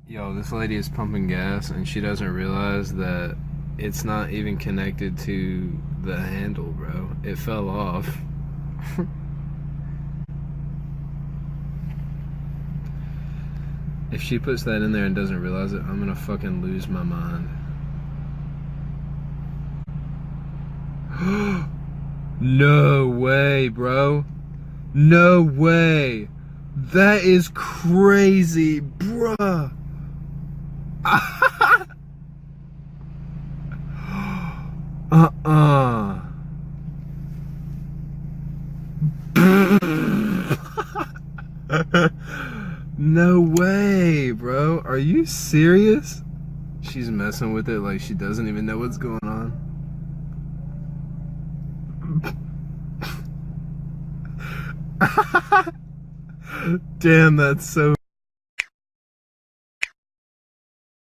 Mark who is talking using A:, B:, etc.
A: Yo, this lady is pumping gas and she doesn't realize that it's not even connected to the handle, bro. It fell off. If she puts that in there and doesn't realize it, I'm gonna fucking lose my mind. No way, bro. No way. That is crazy, bruh. Uh-uh. No way, bro. Are you serious? She's messing with it like she doesn't even know what's going on. Damn, that's so